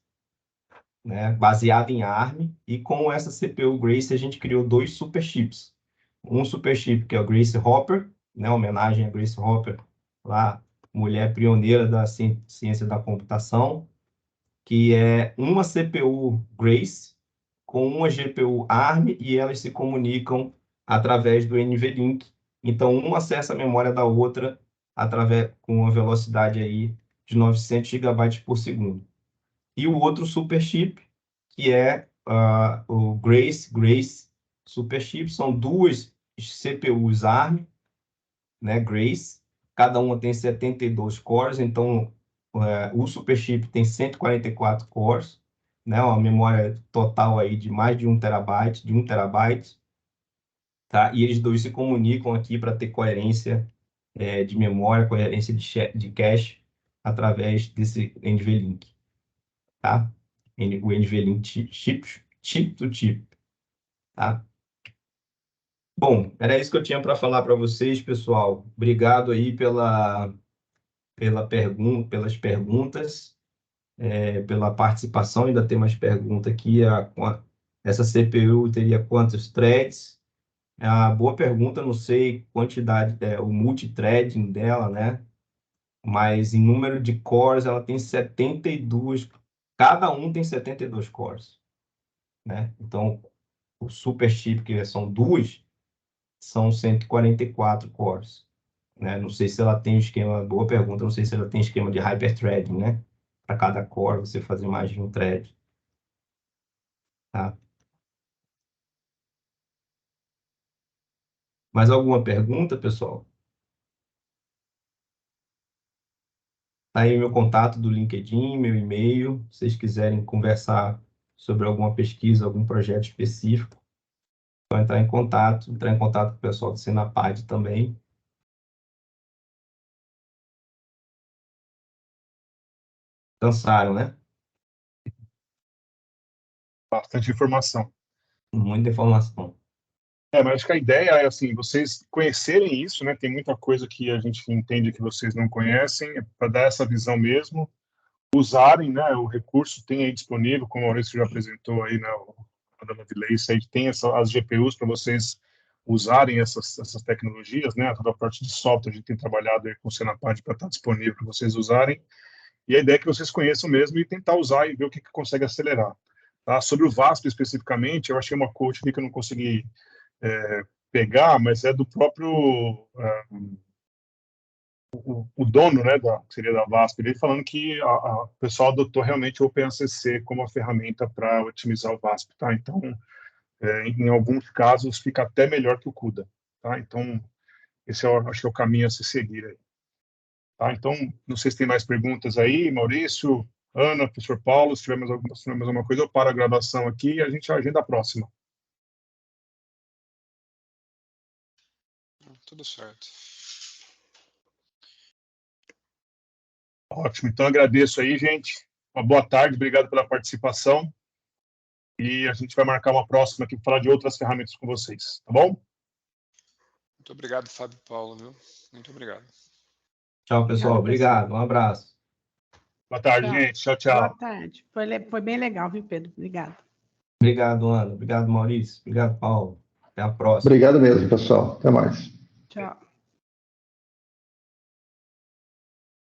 né? Baseada em ARM, e com essa CPU Grace a gente criou dois superchips. Um superchip que é o Grace Hopper, né? Homenagem a Grace Hopper, lá, mulher pioneira da ciência da computação, que é uma CPU Grace com uma GPU ARM e elas se comunicam através do NVLink. Então, uma acessa a memória da outra através com uma velocidade aí de 900 GB por segundo. E o outro superchip, que é o Grace Superchip, são duas CPUs ARM, né, Grace, cada uma tem 72 cores, então o Superchip tem 144 cores, né, uma memória total aí de mais de 1 terabyte, tá? E eles dois se comunicam aqui para ter coerência de memória, coerência de cache, através desse NVLink, tá? O NVLink chip to chip, tá? Bom, era isso que eu tinha para falar para vocês, pessoal. Obrigado aí pelas perguntas, pela participação. Ainda tem mais pergunta aqui. Essa CPU teria quantos threads? É uma boa pergunta, não sei quantidade, o multithreading dela, né? Mas em número de cores, ela tem 72, cada um tem 72 cores, né? Então, o super chip, que são duas, são 144 cores, né? Não sei se ela tem esquema, boa pergunta, não sei se ela tem esquema de hyperthreading, né? Para cada core você fazer mais de um thread, tá? Mais alguma pergunta, pessoal? Tá aí meu contato do LinkedIn, meu e-mail, se vocês quiserem conversar sobre alguma pesquisa, algum projeto específico, pode entrar em contato com o pessoal do Senapad também. Cansaram, né? Bastante informação. Muita informação. Mas acho que a ideia é, assim, vocês conhecerem isso, né? Tem muita coisa que a gente entende que vocês não conhecem, para dar essa visão mesmo, usarem, né? O recurso tem aí disponível, como o Maurício já apresentou aí, né? A Dama de Leis, aí tem as GPUs para vocês usarem essas tecnologias, né? Toda a parte de software a gente tem trabalhado aí com o Senapad para estar disponível para vocês usarem. E a ideia é que vocês conheçam mesmo e tentar usar e ver o que consegue acelerar. Tá? Sobre o VASP especificamente, eu achei uma quote que eu não consegui pegar, mas é do próprio o dono, né, que seria da VASP, ele falando que o pessoal adotou realmente o OpenACC como a ferramenta para otimizar o VASP, tá? Então, em alguns casos, fica até melhor que o CUDA, tá? Então, esse acho que é o caminho a se seguir aí. Tá? Então, não sei se tem mais perguntas aí, Maurício, Ana, professor Paulo, se tiver mais alguma coisa, eu paro a gravação aqui e a gente agenda a próxima. Tudo certo. Ótimo, então agradeço aí, gente. Uma boa tarde, obrigado pela participação. E a gente vai marcar uma próxima aqui para falar de outras ferramentas com vocês, tá bom? Muito obrigado, Fábio e Paulo, viu? Muito obrigado. Tchau, pessoal. Obrigado. Um abraço. Boa tarde, gente. Tchau, tchau. Boa tarde. Foi bem legal, viu, Pedro? Obrigado. Obrigado, Ana. Obrigado, Maurício. Obrigado, Paulo. Até a próxima. Obrigado mesmo, pessoal. Até mais. Tchau.